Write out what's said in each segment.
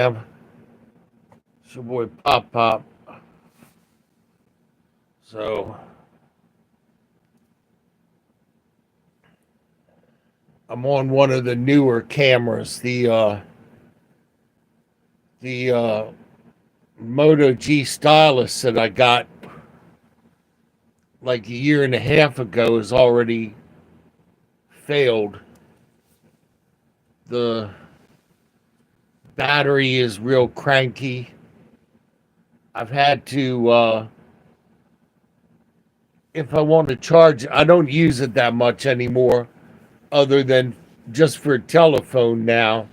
It's your boy Pop Pop. So I'm on one of the newer cameras, the Moto G Stylus that I got like a year and a half ago has already failed. The battery is real cranky. I've had to if I want to charge, I don't use it that much anymore other than just for a telephone now.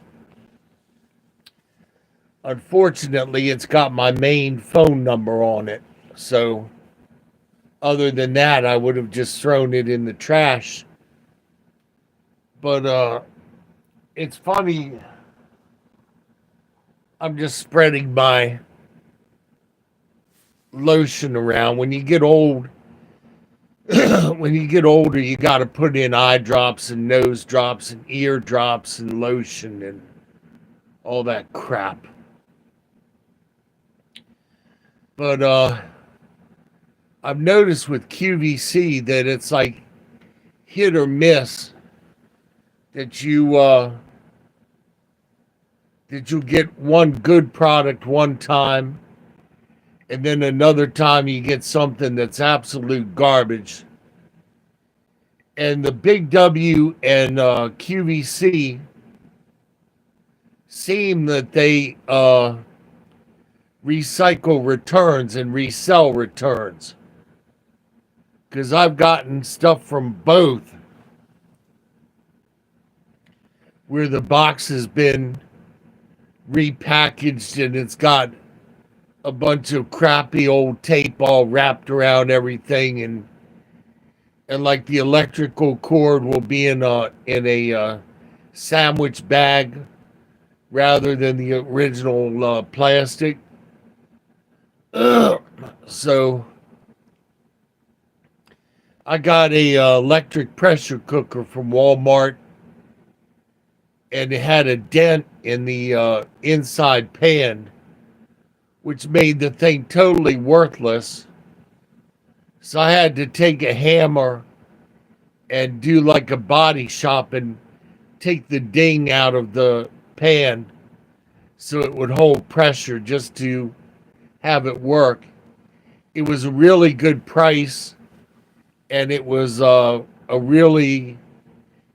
Unfortunately, it's got my main phone number on it. So, other than that, I would have just thrown it in the trash. But it's funny. I'm just spreading my lotion around. When you get old, when you get older, you got to put in eye drops and nose drops and ear drops and lotion and all that crap. But I've noticed with QVC that it's like hit or miss that you'll get one good product one time, and then another time you get something that's absolute garbage. And the Big W and QVC seem that they recycle returns and resell returns. Because I've gotten stuff from both where the box has been repackaged and it's got a bunch of crappy old tape all wrapped around everything, and like the electrical cord will be in a sandwich bag rather than the original plastic. So I got a electric pressure cooker from Walmart, and it had a dent in the inside pan, which made the thing totally worthless. So I had to take a hammer and do like a body shop and take the ding out of the pan so it would hold pressure just to have it work. It was a really good price, and it was a really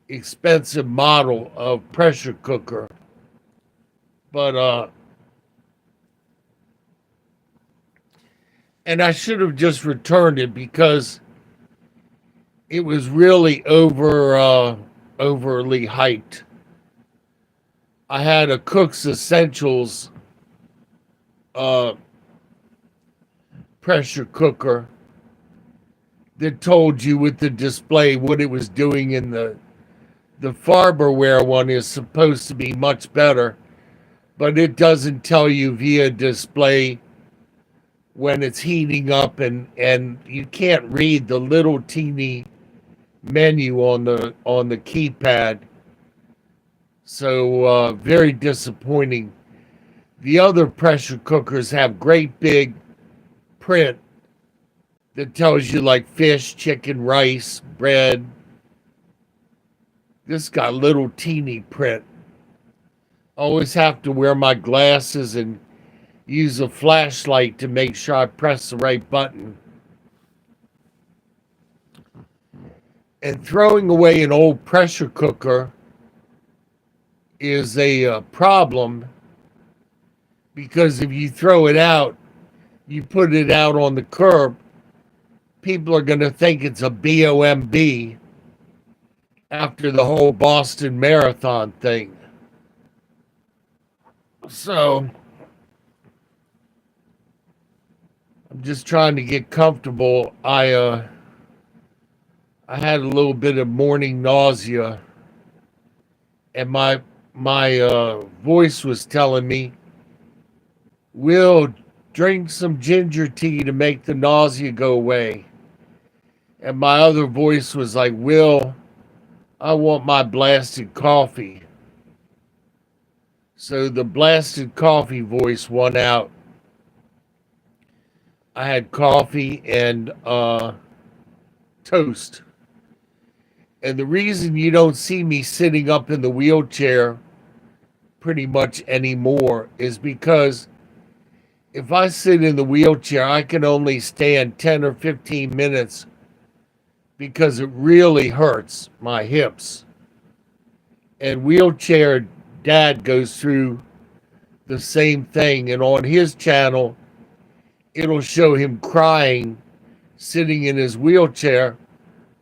expensive model of pressure cooker. But and I should have just returned it because it was really overly hyped. I had a Cook's Essentials uh, pressure cooker that told you with the display what it was doing, in the Farberware one is supposed to be much better, but it doesn't tell you via display when it's heating up, and you can't read the little teeny menu on the keypad. So very disappointing. The other pressure cookers have great big print that tells you like fish, chicken, rice, bread. This got little teeny print. I always have to wear my glasses and use a flashlight to make sure I press the right button. And throwing away an old pressure cooker is a problem, because if you throw it out, you put it out on the curb, people are going to think it's a BOMB after the whole Boston Marathon thing. So I'm just trying to get comfortable. I had a little bit of morning nausea, and my voice was telling me, "Will, drink some ginger tea to make the nausea go away." And my other voice was like, "Will, I want my blasted coffee." So the blasted coffee voice won out. I had coffee and toast. And the reason you don't see me sitting up in the wheelchair pretty much anymore is because if I sit in the wheelchair, I can only stand 10 or 15 minutes because it really hurts my hips. And wheelchair dad goes through the same thing. And on his channel, it'll show him crying, sitting in his wheelchair.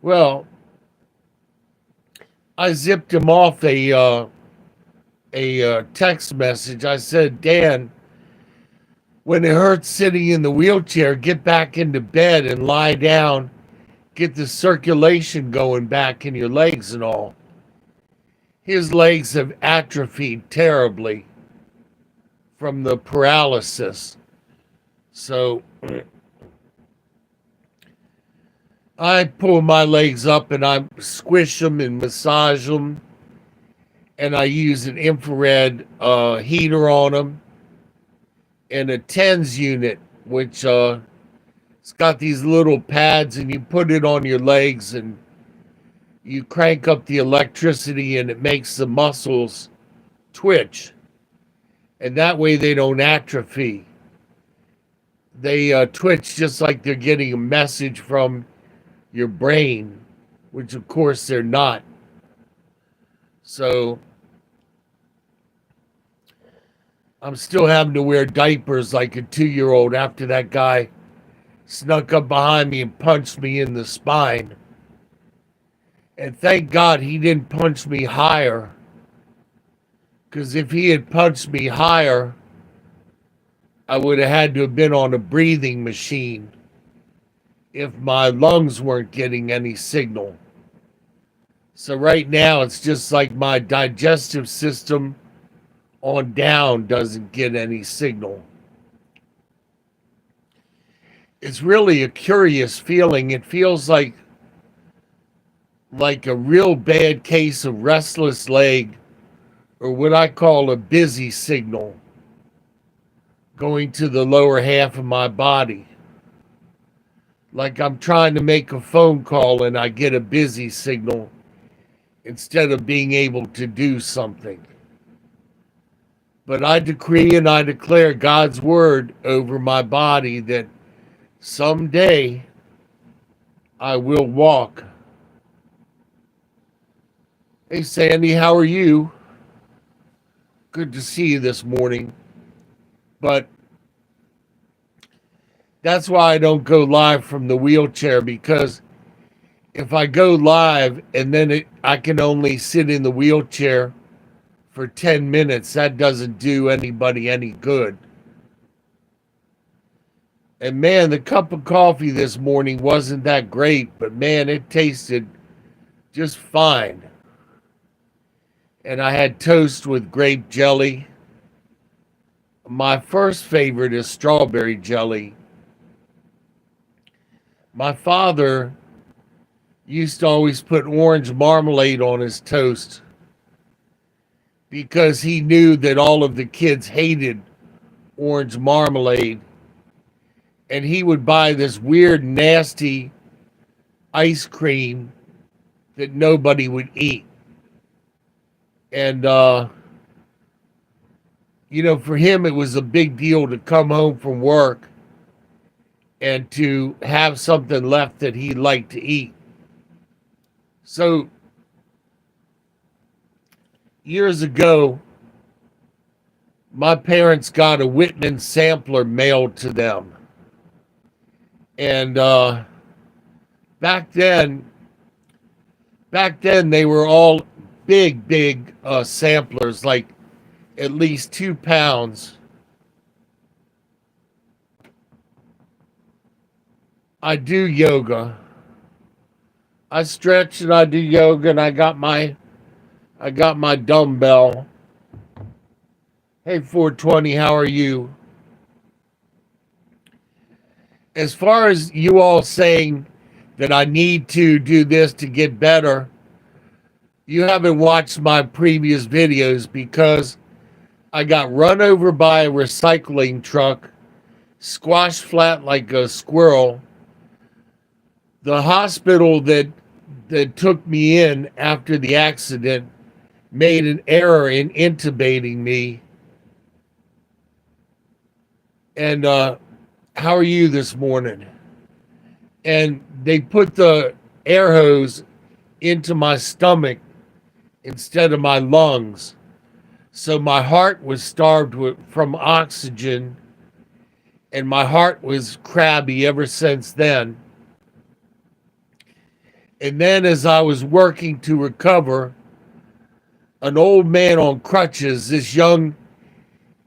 Well, I zipped him off a text message. I said, Dan, when it hurts sitting in the wheelchair, get back into bed and lie down, get the circulation going back in your legs and all. His legs have atrophied terribly from the paralysis. So I pull my legs up and I squish them and massage them. And I use an infrared heater on them. And a TENS unit, which it's got these little pads and you put it on your legs and you crank up the electricity and it makes the muscles twitch. And that way they don't atrophy. They twitch just like they're getting a message from your brain, which of course they're not. So I'm still having to wear diapers like a 2-year-old after that guy snuck up behind me and punched me in the spine. And thank God he didn't punch me higher. Because if he had punched me higher, I would have had to have been on a breathing machine if my lungs weren't getting any signal. So right now it's just like my digestive system on down doesn't get any signal. It's really a curious feeling. It feels like a real bad case of restless leg, or what I call a busy signal, going to the lower half of my body. Like I'm trying to make a phone call and I get a busy signal instead of being able to do something. But I decree and I declare God's word over my body that someday I will walk. Hey, Sandy, how are you? Good to see you this morning. But that's why I don't go live from the wheelchair, because if I go live and then I can only sit in the wheelchair for 10 minutes, that doesn't do anybody any good. And man, the cup of coffee this morning wasn't that great, but man, it tasted just fine. And I had toast with grape jelly. My first favorite is strawberry jelly. My father used to always put orange marmalade on his toast because he knew that all of the kids hated orange marmalade. And he would buy this weird, nasty ice cream that nobody would eat. And, for him, it was a big deal to come home from work and to have something left that he liked to eat. So, years ago, my parents got a Whitman sampler mailed to them. And back then they were all big samplers, like at least 2 pounds. I do yoga. I stretch and I do yoga, and I got my dumbbell. Hey, 420, how are you? As far as you all saying that I need to do this to get better, you haven't watched my previous videos, because I got run over by a recycling truck, squashed flat like a squirrel. The hospital that took me in after the accident made an error in intubating me. And how are you this morning? And they put the air hose into my stomach instead of my lungs. So my heart was starved from oxygen, and my heart was crabby ever since then. And then as I was working to recover, an old man on crutches, this young,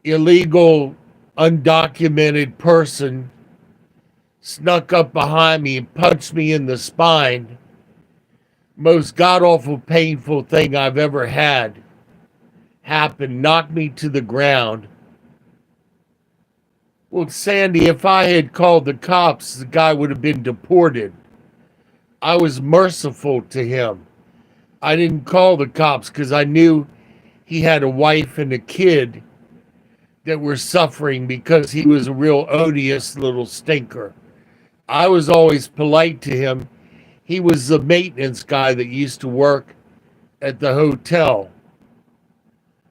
illegal, undocumented person, snuck up behind me and punched me in the spine. Most god-awful painful thing I've ever had happened, knocked me to the ground. Well, Sandy, if I had called the cops, the guy would have been deported. I was merciful to him. I didn't call the cops because I knew he had a wife and a kid that were suffering because he was a real odious little stinker. I was always polite to him. He was the maintenance guy that used to work at the hotel.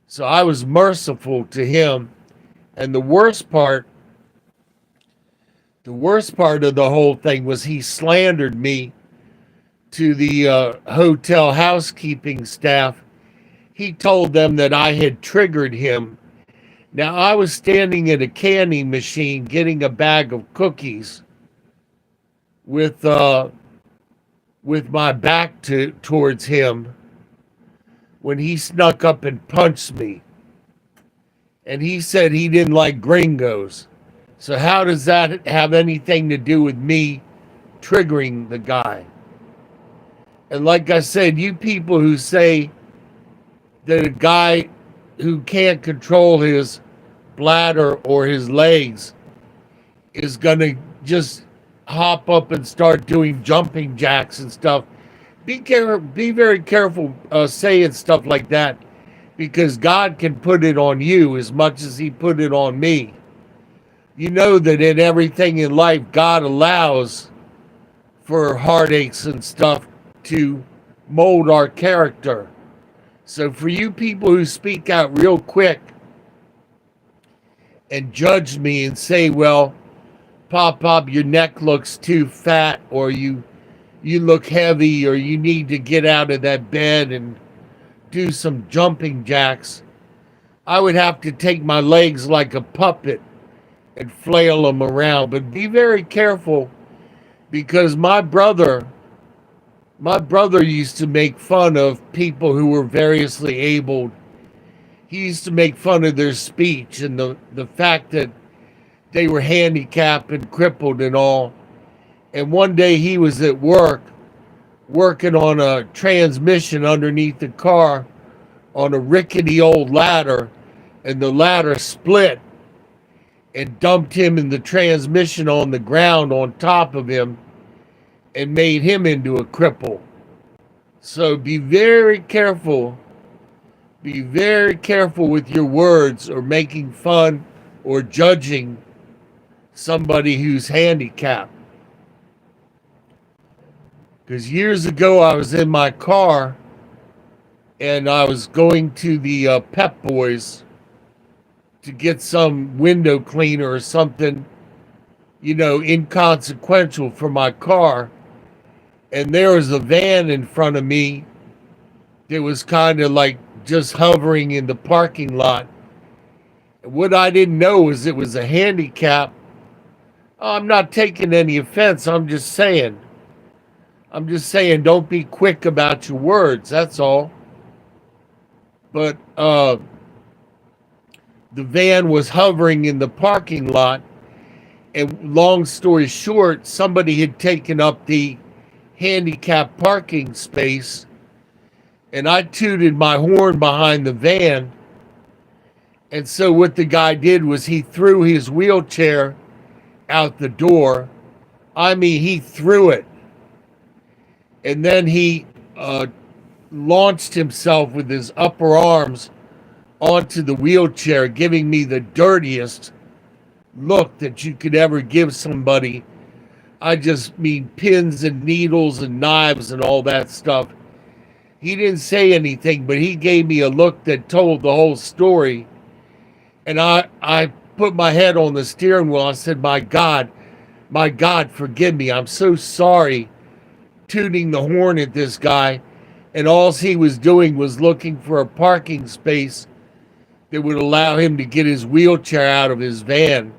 So I was merciful to him. And the worst part of the whole thing was he slandered me to the hotel housekeeping staff. He told them that I had triggered him. Now, I was standing at a candy machine getting a bag of cookies with my back towards him when he snuck up and punched me. And he said he didn't like gringos. So how does that have anything to do with me triggering the guy? And like I said, you people who say that a guy who can't control his bladder or his legs is going to just hop up and start doing jumping jacks and stuff, be very careful saying stuff like that, because God can put it on you as much as he put it on me. You know that in everything in life, God allows for heartaches and stuff to mold our character. So for you people who speak out real quick and judge me and say, well, Pop, your neck looks too fat, or you look heavy, or you need to get out of that bed and do some jumping jacks, I would have to take my legs like a puppet and flail them around. But be very careful, because my brother used to make fun of people who were variously abled. He used to make fun of their speech and the fact that they were handicapped and crippled and all. And one day he was at work, working on a transmission underneath the car on a rickety old ladder, and the ladder split and dumped him in the transmission on the ground on top of him and made him into a cripple. So be very careful. Be very careful with your words or making fun or judging somebody who's handicapped. Because years ago I was in my car and I was going to the Pep Boys to get some window cleaner or something, inconsequential for my car. And there was a van in front of me that was kind of like just hovering in the parking lot. What I didn't know was it was a handicap. I'm not taking any offense. I'm just saying don't be quick about your words. That's all. But the van was hovering in the parking lot. And long story short, somebody had taken up the handicap parking space. And I tooted my horn behind the van. And so what the guy did was he threw his wheelchair out the door. I mean, he threw it. And then he launched himself with his upper arms onto the wheelchair, giving me the dirtiest look that you could ever give somebody. I just mean pins and needles and knives and all that stuff. He didn't say anything, but he gave me a look that told the whole story. And I put my head on the steering wheel. I said, my God, forgive me. I'm so sorry, tooting the horn at this guy. And all he was doing was looking for a parking space that would allow him to get his wheelchair out of his van.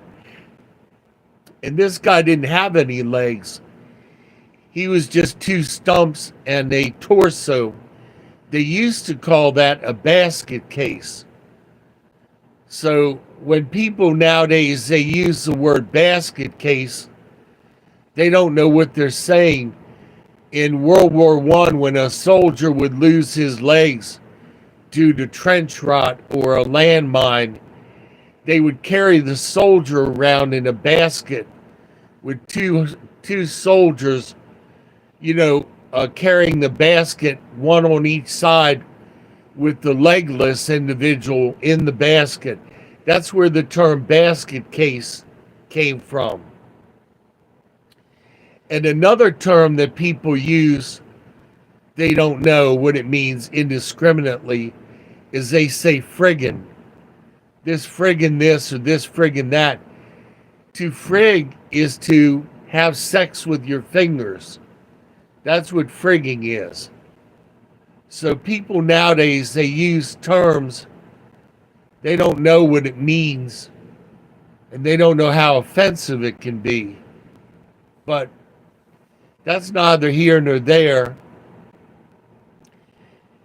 And this guy didn't have any legs. He was just two stumps and a torso. They used to call that a basket case. So when people nowadays, they use the word basket case, they don't know what they're saying. In World War I, when a soldier would lose his legs due to trench rot or a landmine, they would carry the soldier around in a basket with two soldiers, carrying the basket, one on each side, with the legless individual in the basket. That's where the term basket case came from. And another term that people use, they don't know what it means indiscriminately, is they say friggin'. This friggin' this or this friggin' that. To frig is to have sex with your fingers. That's what frigging is. So people nowadays, they use terms, they don't know what it means, and they don't know how offensive it can be. But that's neither here nor there.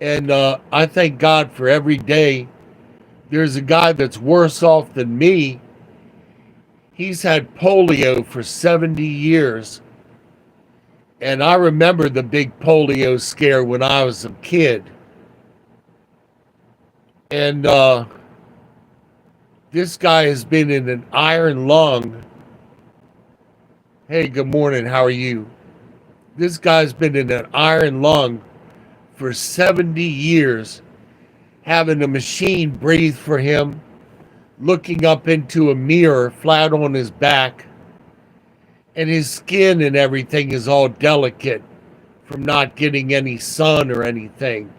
And I thank God for every day. There's a guy that's worse off than me. He's had polio for 70 years. And I remember the big polio scare when I was a kid. And this guy has been in an iron lung. Hey, good morning. How are you? This guy's been in an iron lung for 70 years, having a machine breathe for him, looking up into a mirror flat on his back. And his skin and everything is all delicate from not getting any sun or anything.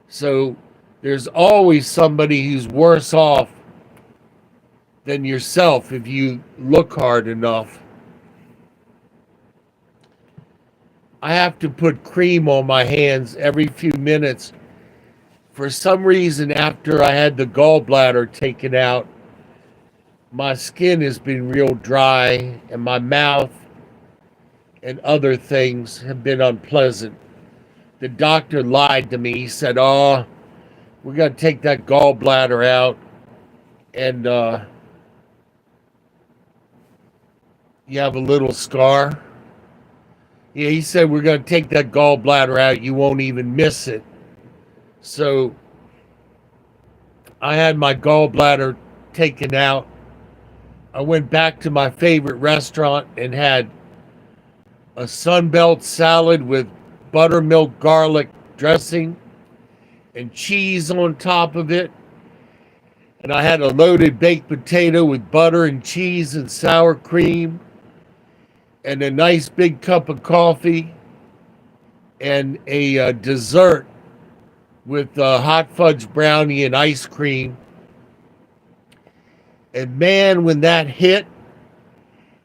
So there's always somebody who's worse off than yourself if you look hard enough. I have to put cream on my hands every few minutes. For some reason, after I had the gallbladder taken out, my skin has been real dry, and my mouth and other things have been unpleasant. The doctor lied to me. He said, we're going to take that gallbladder out, and you have a little scar. Yeah, he said, we're going to take that gallbladder out. You won't even miss it. So I had my gallbladder taken out. I went back to my favorite restaurant and had a Sunbelt salad with buttermilk garlic dressing and cheese on top of it. And I had a loaded baked potato with butter and cheese and sour cream and a nice big cup of coffee and a dessert with hot fudge brownie and ice cream. And man, when that hit,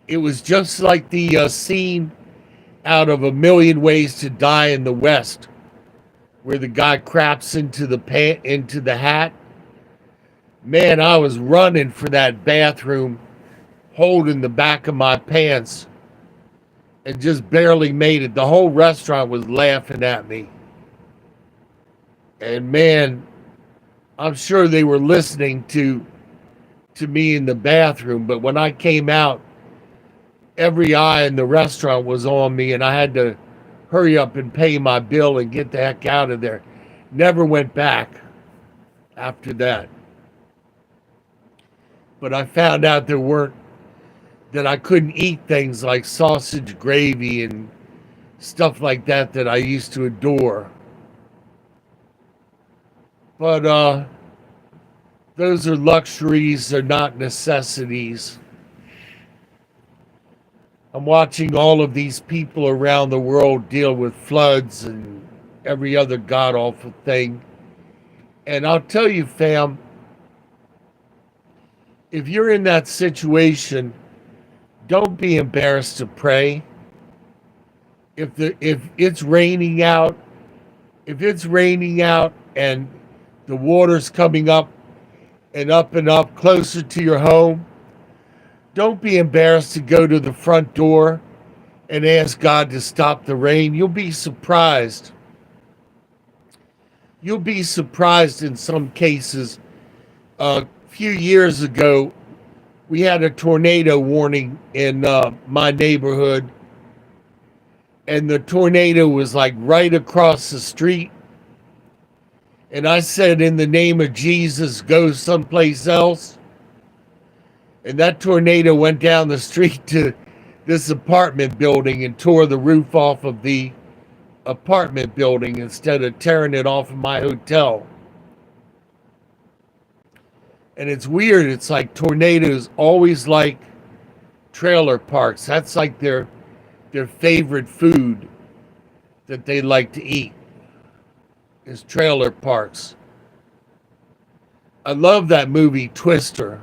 it was just like the scene out of A Million Ways to Die in the West, where the guy craps into the hat. Man, I was running for that bathroom, holding the back of my pants, and just barely made it. The whole restaurant was laughing at me. And man, I'm sure they were listening to me in the bathroom, but when I came out, every eye in the restaurant was on me, and I had to hurry up and pay my bill and get the heck out of there. Never went back after that. But I found out that I couldn't eat things like sausage gravy and stuff like that I used to adore. But Those are luxuries, they're not necessities. I'm watching all of these people around the world deal with floods and every other god awful thing. And I'll tell you, fam, if you're in that situation, don't be embarrassed to pray. If it's raining out, if it's raining out and the water's coming up and up closer to your home, don't be embarrassed to go to the front door and ask God to stop the rain. You'll be surprised. You'll be surprised in some cases. A few years ago, we had a tornado warning in my neighborhood, and the tornado was like right across the street. And I said, in the name of Jesus, go someplace else. And that tornado went down the street to this apartment building and tore the roof off of the apartment building instead of tearing it off of my hotel. And it's weird. It's like tornadoes always like trailer parks. That's like their favorite food that they like to eat is trailer parks. I love that movie Twister.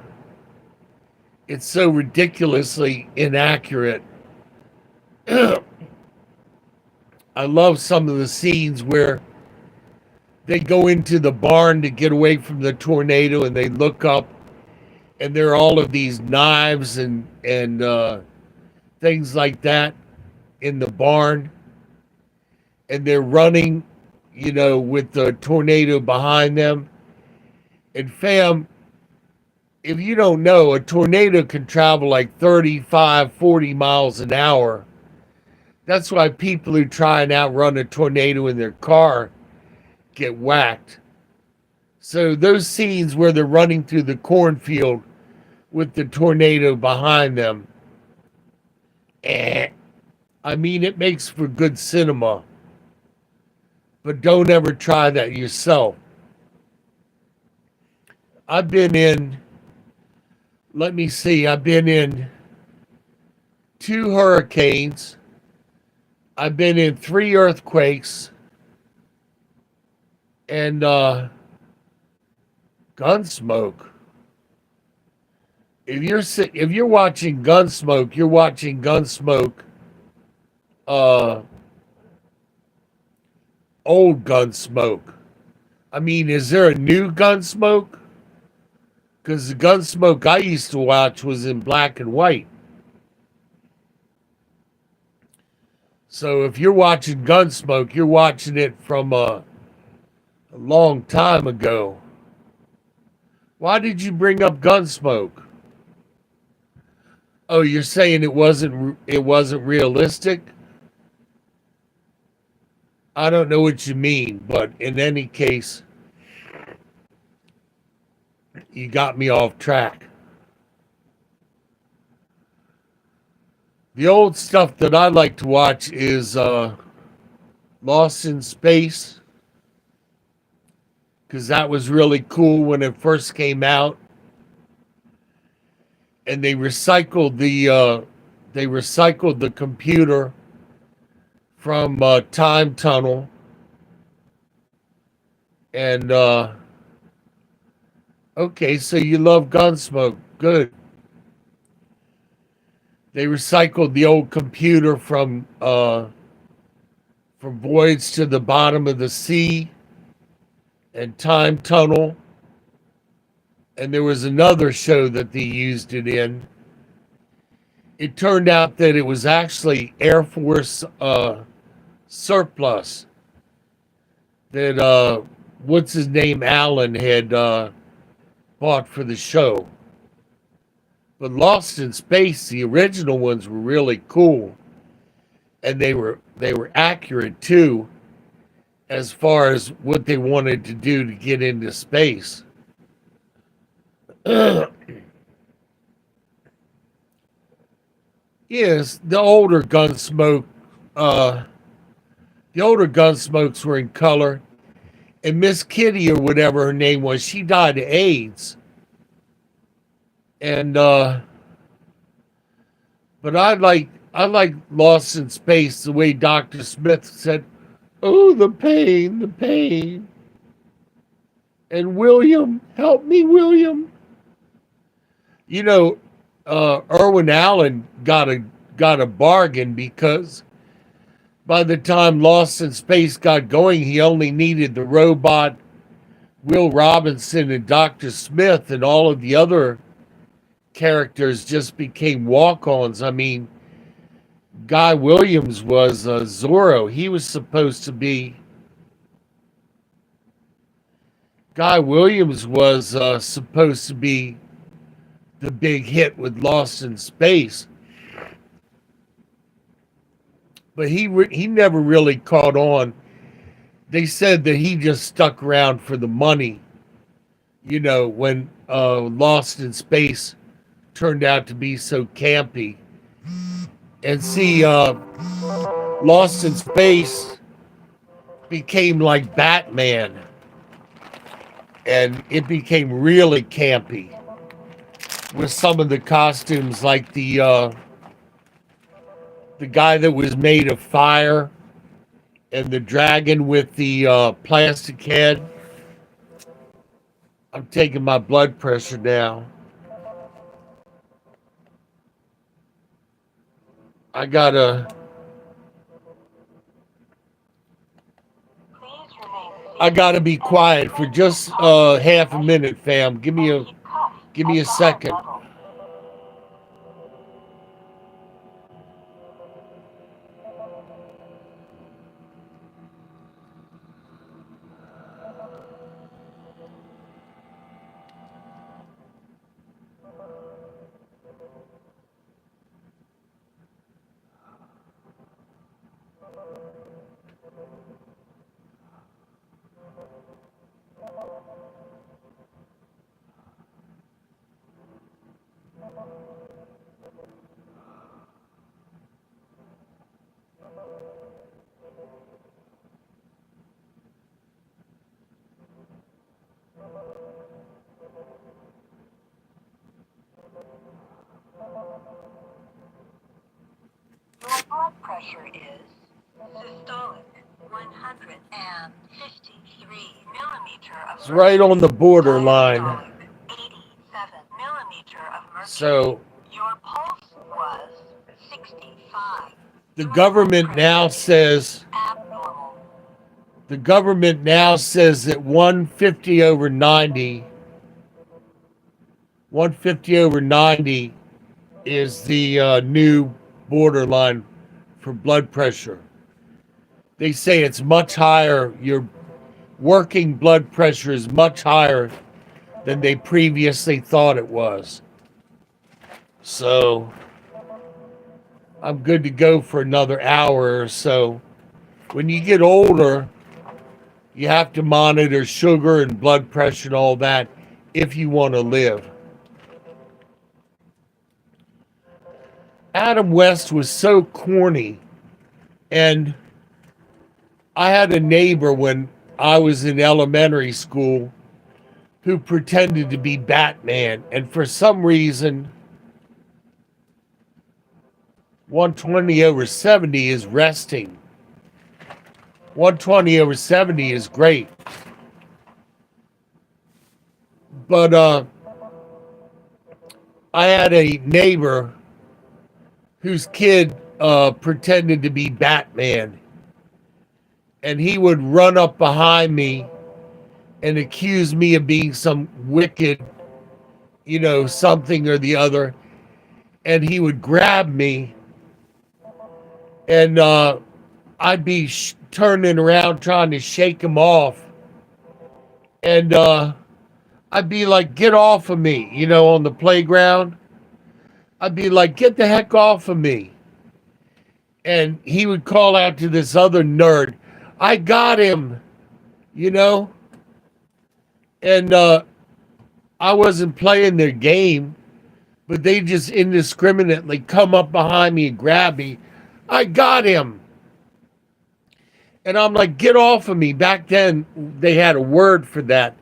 It's so ridiculously inaccurate. I love some of the scenes where they go into the barn to get away from the tornado and they look up and there are all of these knives and things like that in the barn. And they're running, with the tornado behind them. And fam, if you don't know, a tornado can travel like 35, 40 miles an hour. That's why people who try and outrun a tornado in their car get whacked. So those scenes where they're running through the cornfield with the tornado behind them, it makes for good cinema. But don't ever try that yourself. I've been in 2 hurricanes. I've been in 3 earthquakes and Gunsmoke. If you're watching Gunsmoke, you're watching Gunsmoke, old Gunsmoke. Is there a new Gunsmoke? Because the Gunsmoke I used to watch was in black and white. So if you're watching Gunsmoke, you're watching it from a long time ago. Why did you bring up Gunsmoke? Oh, you're saying it wasn't realistic? I don't know what you mean, but in any case, you got me off track. The old stuff that I like to watch is Lost in Space, because that was really cool when it first came out. And they recycled the computer from Time Tunnel. And okay, so you love Gunsmoke. Good. They recycled the old computer from Voyage to the Bottom of the Sea and Time Tunnel. And there was another show that they used it in. It turned out that it was actually Air Force surplus that what's his name, Allen, had bought for the show. But Lost in Space, the original ones were really cool, and they were accurate too, as far as what they wanted to do to get into space. Yes, the older Gunsmokes were in color, and Miss Kitty, or whatever her name was, she died of AIDS. And but I like Lost in Space the way Dr. Smith said, "Oh, the pain." And William, help me, William. You know, Irwin Allen got a bargain because by the time Lost in Space got going, he only needed the robot, Will Robinson, and Dr. Smith, and all of the other characters just became walk-ons. I mean, Guy Williams was Zorro. He was supposed to be. Guy Williams was supposed to be the big hit with Lost in Space, but he never really caught on. They said that he just stuck around for the money. When Lost in Space turned out to be so campy. And see, Lost in Space became like Batman, and it became really campy with some of the costumes, like the guy that was made of fire and the dragon with the plastic head. I'm taking my blood pressure now. I gotta be quiet for just half a minute, fam. Give me a second. Pressure is systolic 153 millimeter of It's right on the borderline. 87 millimeter of mercury. So your pulse was 65. the government now says abnormal. The government now says that 150 over 90 is the new borderline for blood pressure. They say it's much higher. Your working blood pressure is much higher than they previously thought it was. So I'm good to go for another hour or so. When you get older, you have to monitor sugar and blood pressure and all that if you want to live. Adam West was so corny. And I had a neighbor when I was in elementary school who pretended to be Batman. And for some reason, 120 over 70 is resting. 120 over 70 is great. But I had a neighbor whose kid pretended to be Batman. And he would run up behind me and accuse me of being some wicked, something or the other. And he would grab me, and I'd be turning around trying to shake him off. And I'd be like, get off of me, on the playground. I'd be like, get the heck off of me. And he would call out to this other nerd, I got him, And I wasn't playing their game, but they just indiscriminately come up behind me and grab me. I got him. And I'm like, get off of me. Back then, they had a word for that.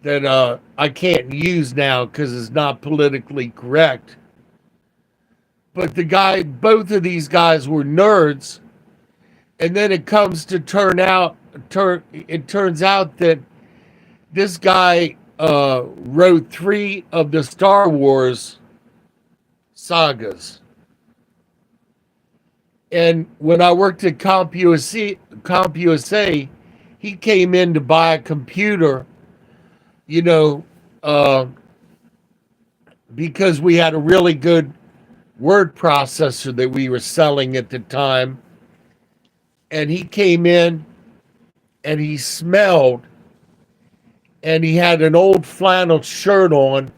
that I can't use now because it's not politically correct. But both of these guys were nerds, and then it turns out that this guy wrote 3 of the Star Wars sagas. And when I worked at CompUSA, he came in to buy a computer, you know, uh, because we had a really good word processor that we were selling at the time. And he came in and he smelled, and he had an old flannel shirt on,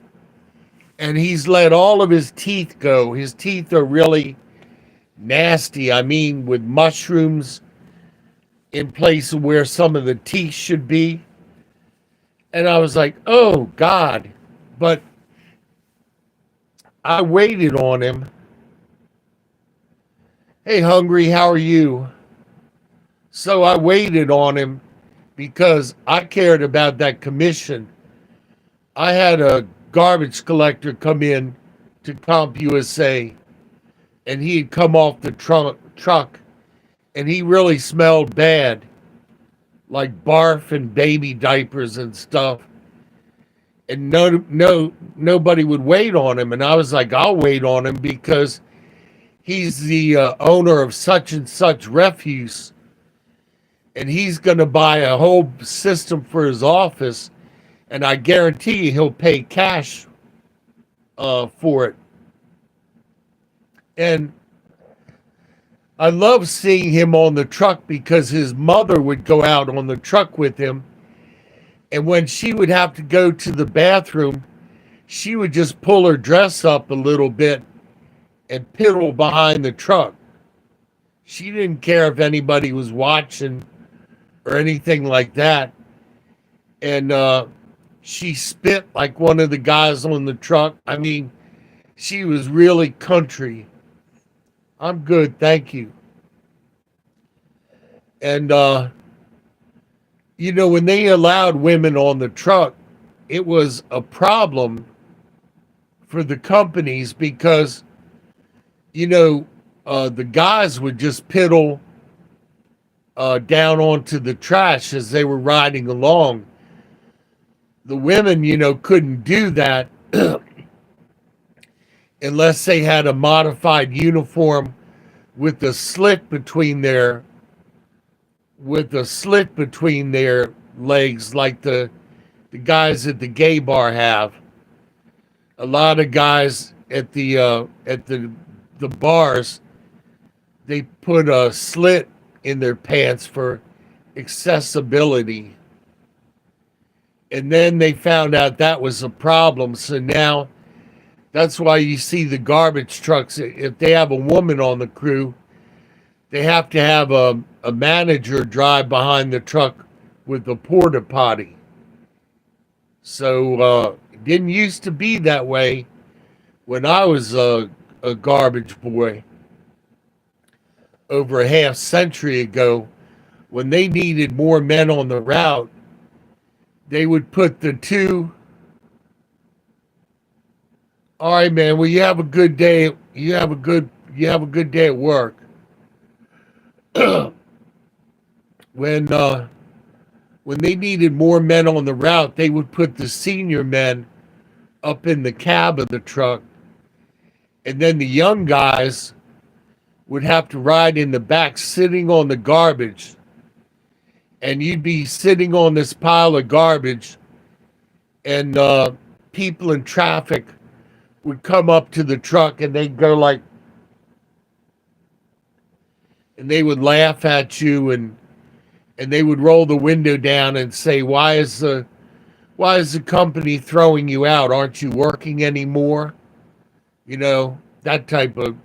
and he's let all of his teeth go. His teeth are really nasty. I mean, with mushrooms in place of where some of the teeth should be. And I was like, oh God. But I waited on him. Hey, Hungry, how are you? So I waited on him because I cared about that commission. I had a garbage collector come in to CompUSA, and he had come off the truck, and he really smelled bad, like barf and baby diapers and stuff. And nobody would wait on him. And I was like, I'll wait on him because he's the owner of such and such refuse, and he's going to buy a whole system for his office, and I guarantee you he'll pay cash for it. And I love seeing him on the truck because his mother would go out on the truck with him, and when she would have to go to the bathroom, she would just pull her dress up a little bit and piddle behind the truck. She didn't care if anybody was watching or anything like that. And she spit like one of the guys on the truck. I mean, she was really country. I'm good, thank you. And, when they allowed women on the truck, it was a problem for the companies because, the guys would just piddle down onto the trash as they were riding along. The women, couldn't do that unless they had a modified uniform with a slit between their legs, like the guys at the gay bar have. A lot of guys at the bars, they put a slit in their pants for accessibility. And then they found out that was a problem. So now that's why you see the garbage trucks. If they have a woman on the crew, they have to have a manager drive behind the truck with a porta potty. So it didn't used to be that way when I was a garbage boy over a half century ago. When they needed more men on the route, they would put the two. All right, man. Well, you have a good day. You have a good day at work. When they needed more men on the route, they would put the senior men up in the cab of the truck, and then the young guys would have to ride in the back, sitting on the garbage. And you'd be sitting on this pile of garbage, and people in traffic would come up to the truck, and they'd go like, and they would laugh at you, and they would roll the window down and say, why is the company throwing you out? Aren't you working anymore? That type of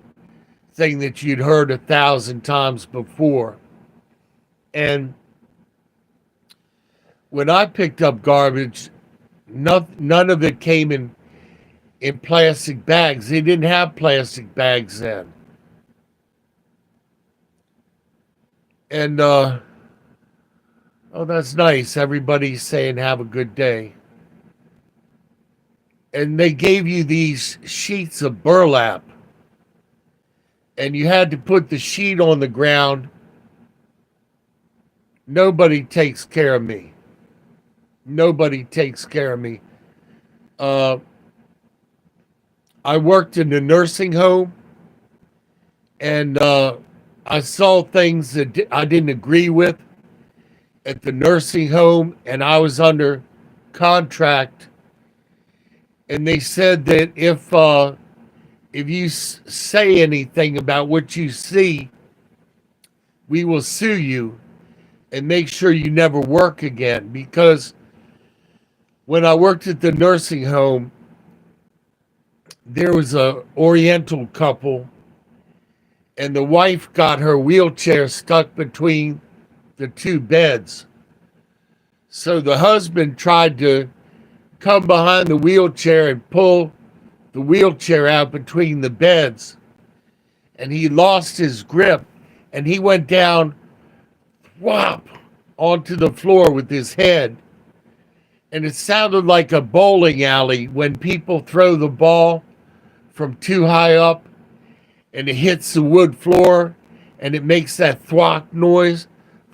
thing that you'd heard 1,000 times before. And when I picked up garbage, none of it came in plastic bags. They didn't have plastic bags then. And, oh, that's nice. Everybody's saying have a good day. and they gave you these sheets of burlap, and you had to put the sheet on the ground. Nobody takes care of me. Nobody takes care of me. Uh, I worked in the nursing home, and I saw things that I didn't agree with at the nursing home, and I was under contract. And they said that if you say anything about what you see, we will sue you and make sure you never work again. Because when I worked at the nursing home, there was a Oriental couple, and the wife got her wheelchair stuck between the two beds. So the husband tried to come behind the wheelchair and pull the wheelchair out between the beds, and he lost his grip, and he went down, whop, onto the floor with his head. And it sounded like a bowling alley when people throw the ball from too high up and it hits the wood floor and it makes that thwack noise.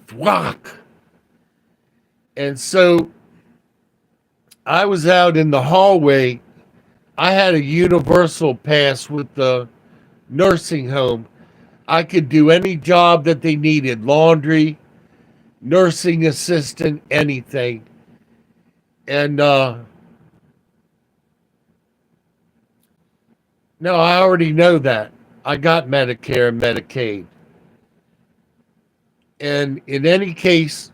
Thwack. And so I was out in the hallway. I had a universal pass with the nursing home. I could do any job that they needed, laundry, nursing assistant, anything. And no, I already know that. I got Medicare and Medicaid. And in any case,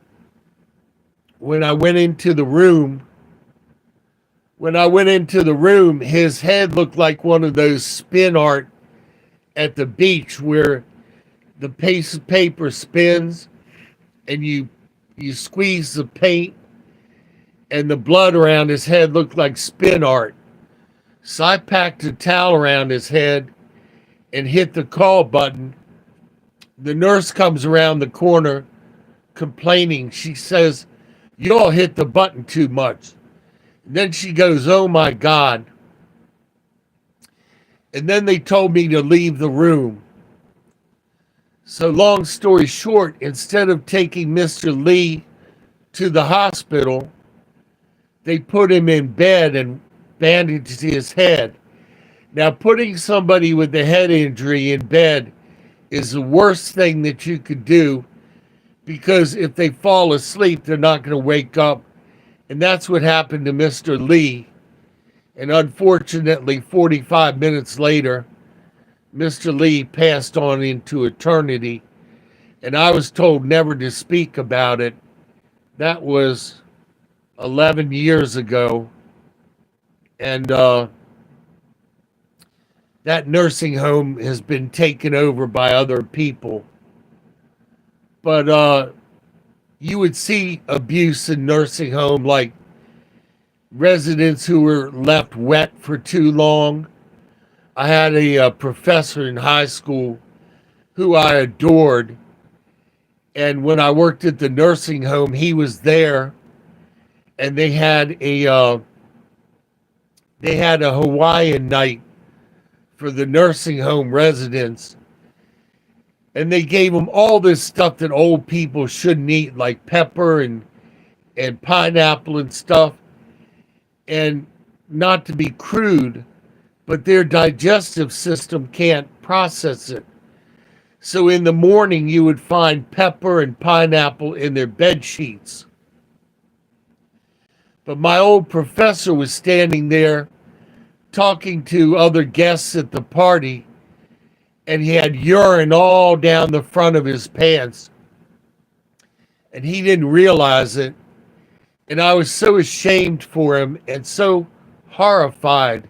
when I went into the room, his head looked like one of those spin art at the beach where the piece of paper spins and you squeeze the paint, and the blood around his head looked like spin art. So I packed a towel around his head and hit the call button. The nurse comes around the corner complaining. She says, "You all hit the button too much." And then she goes, "Oh my God." And then they told me to leave the room. So long story short, instead of taking Mr. Lee to the hospital, they put him in bed and bandaged his head. Now, putting somebody with a head injury in bed is the worst thing that you could do, because if they fall asleep, they're not going to wake up. And that's what happened to Mr. Lee. And unfortunately, 45 minutes later, Mr. Lee passed on into eternity. And I was told never to speak about it. That was 11 years ago. And that nursing home has been taken over by other people. But you would see abuse in nursing home, like residents who were left wet for too long. I had a professor in high school who I adored. And when I worked at the nursing home, he was there, and they had a Hawaiian night for the nursing home residents, and they gave them all this stuff that old people shouldn't eat, like pepper and pineapple and stuff, and not to be crude, but their digestive system can't process it. So in the morning, you would find pepper and pineapple in their bed sheets. But my old professor was standing there talking to other guests at the party, and he had urine all down the front of his pants. And he didn't realize it. And I was so ashamed for him and so horrified.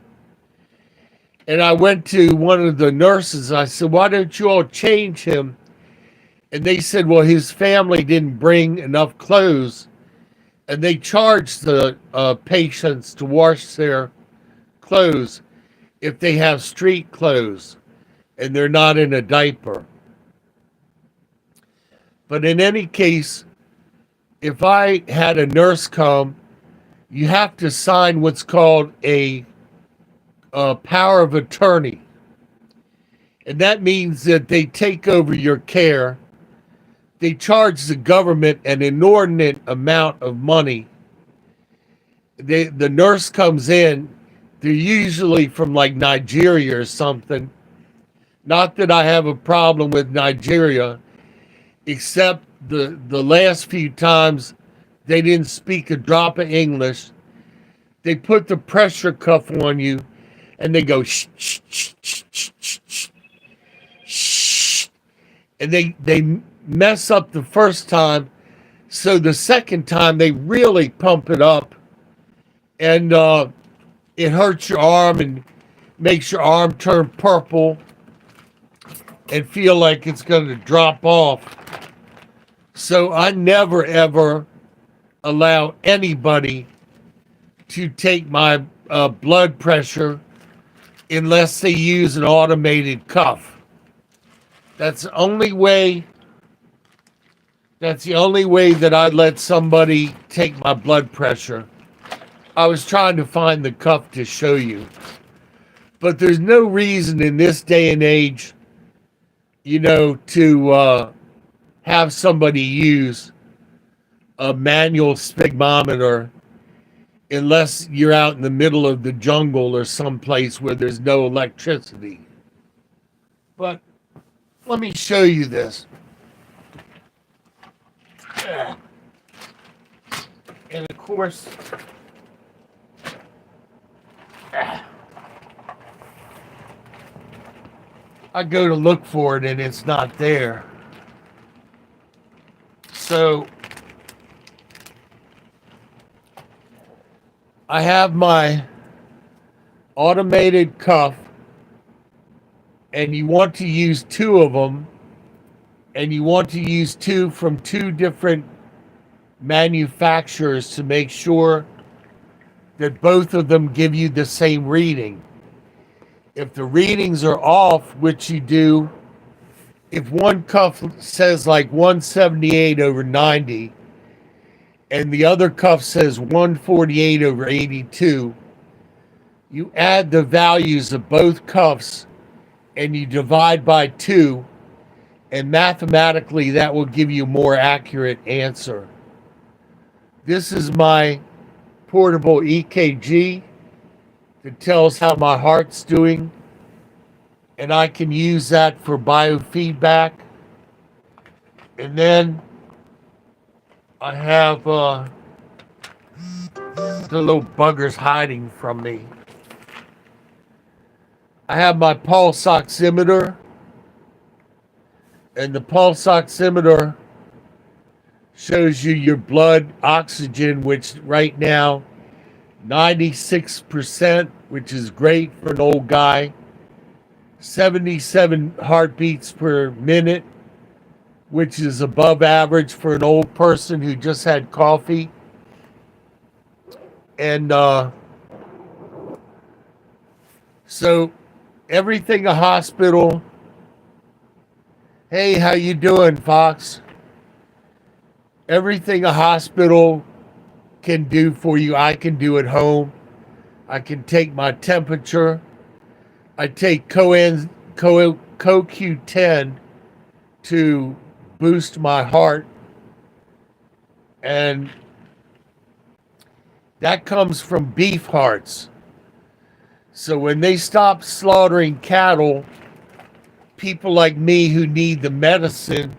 And I went to one of the nurses. I said, "Why don't you all change him?" And they said, "Well, his family didn't bring enough clothes." And they charged the patients to wash their clothes if they have street clothes and they're not in a diaper. But in any case, if I had a nurse come, you have to sign what's called a power of attorney. And that means that they take over your care. They charge the government an inordinate amount of money. The nurse comes in, they're usually from like Nigeria or something. Not that I have a problem with Nigeria, except the last few times they didn't speak a drop of English. They put the pressure cuff on you and they go shh, shh, shh, shh, shh, shh, shh, shh. And they mess up the first time. So the second time they really pump it up, and it hurts your arm and makes your arm turn purple and feel like it's going to drop off. So I never ever allow anybody to take my blood pressure unless they use an automated cuff. That's the only way that I let somebody take my blood pressure. I was trying to find the cuff to show you. But there's no reason in this day and age, to have somebody use a manual sphygmometer unless you're out in the middle of the jungle or someplace where there's no electricity. But let me show you this. And of course, I go to look for it and it's not there. So I have my automated cuff, and you want to use two of them, and you want to use two from two different manufacturers to make sure that both of them give you the same reading. If the readings are off, which you do, if one cuff says like 178 over 90 and the other cuff says 148 over 82, you add the values of both cuffs and you divide by 2, and mathematically that will give you a more accurate answer. This is my portable EKG that tells how my heart's doing, and I can use that for biofeedback. And then I have the little buggers hiding from me. I have my pulse oximeter, and the pulse oximeter shows you your blood oxygen, which right now 96%, which is great for an old guy. 77 heartbeats per minute, which is above average for an old person who just had coffee. And so everything a hospital. Hey, how you doing, Fox? Everything a hospital can do for you, I can do at home. I can take my temperature. I take CoQ10 to boost my heart, and that comes from beef hearts. So when they stop slaughtering cattle, people like me who need the medicine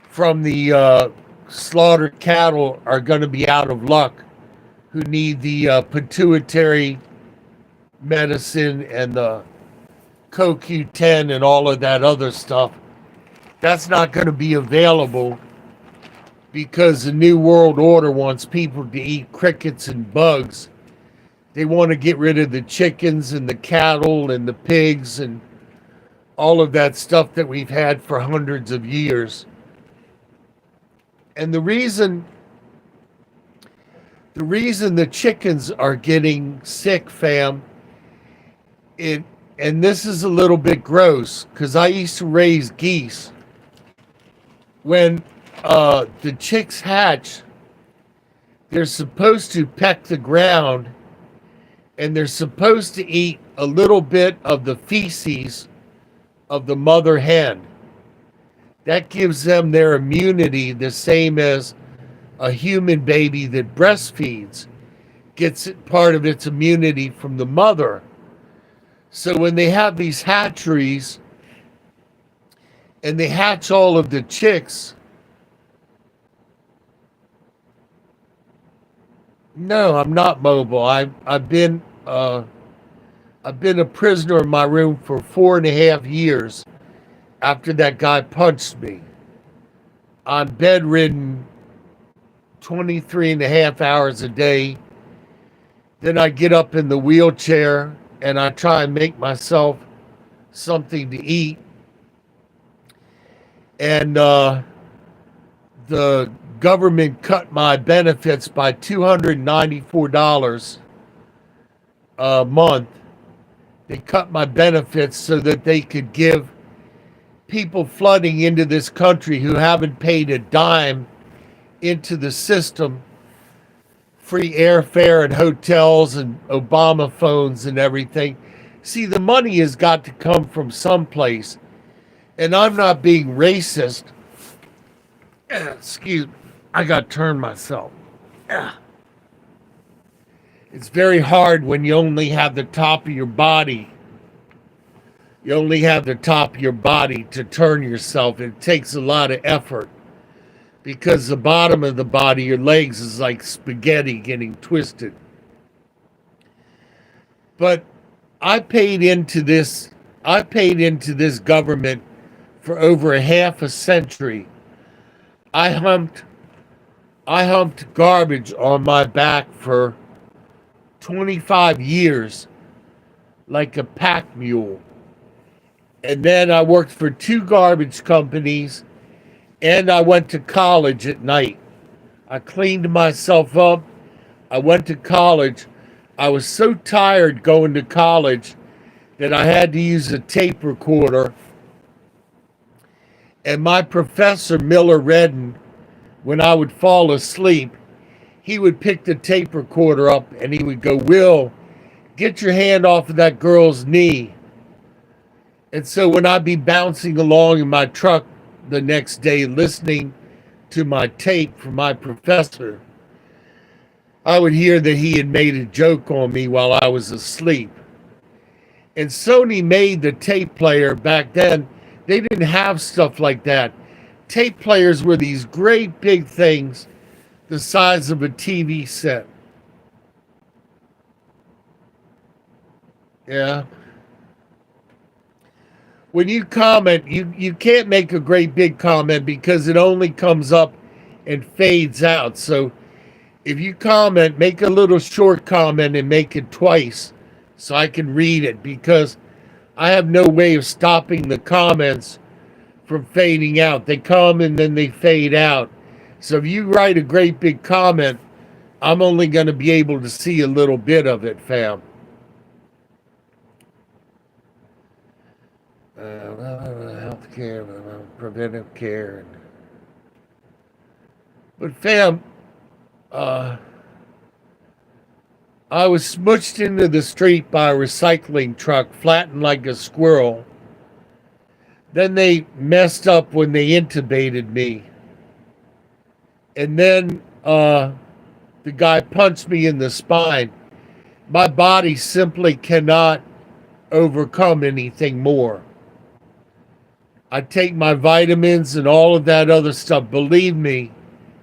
from the slaughtered cattle are going to be out of luck, who need the pituitary medicine and the CoQ10 and all of that other stuff. That's not going to be available because the New World Order wants people to eat crickets and bugs. They want to get rid of the chickens and the cattle and the pigs and all of that stuff that we've had for hundreds of years. And the reason the chickens are getting sick, fam, and this is a little bit gross because I used to raise geese. When the chicks hatch, they're supposed to peck the ground and they're supposed to eat a little bit of the feces of the mother hen. That gives them their immunity, the same as a human baby that breastfeeds gets part of its immunity from the mother. So when they have these hatcheries and they hatch all of the chicks, no, I'm not mobile. I've been a prisoner in my room for 4.5 years after that guy punched me. I'm bedridden 23 and a half hours a day. Then I get up in the wheelchair and I try and make myself something to eat. And the government cut my benefits by $294 a month. They cut my benefits so that they could give people flooding into this country who haven't paid a dime into the system free airfare and hotels and Obama phones and everything. See, the money has got to come from someplace. And I'm not being racist. Excuse me. I got to turn myself. It's very hard when you only have the top of your body. You only have the top of your body to turn yourself. It takes a lot of effort because the bottom of the body, your legs, is like spaghetti getting twisted. But I paid into this government for over a half a century. I humped garbage on my back for 25 years like a pack mule. And then I worked for 2 garbage companies and I went to college at night. I cleaned myself up. I went to college. I was so tired going to college that I had to use a tape recorder. And my professor, Miller Redden, when I would fall asleep, he would pick the tape recorder up and he would go, "Will, get your hand off of that girl's knee." And so when I'd be bouncing along in my truck the next day listening to my tape from my professor, I would hear that he had made a joke on me while I was asleep. And Sony made the tape player back then. They didn't have stuff like that. Tape players were these great big things the size of a TV set. Yeah. When you comment, you can't make a great big comment because it only comes up and fades out. So if you comment, make a little short comment and make it twice so I can read it, because I have no way of stopping the comments from fading out. They come and then they fade out. So if you write a great big comment, I'm only going to be able to see a little bit of it, fam. Healthcare, preventive care. But fam, I was smushed into the street by a recycling truck, flattened like a squirrel. Then they messed up when they intubated me. And then the guy punched me in the spine. My body simply cannot overcome anything more. I take my vitamins and all of that other stuff. Believe me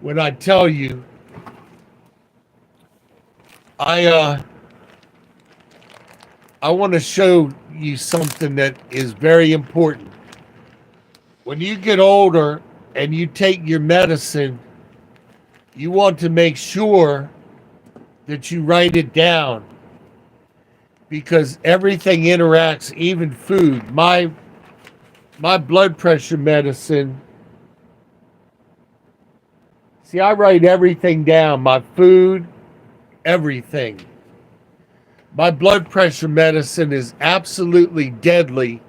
when I tell you, I want to show you something that is very important. When you get older and you take your medicine, you want to make sure that you write it down, because everything interacts, even food. My blood pressure medicine, see, I write everything down, my food, everything. My blood pressure medicine is absolutely deadly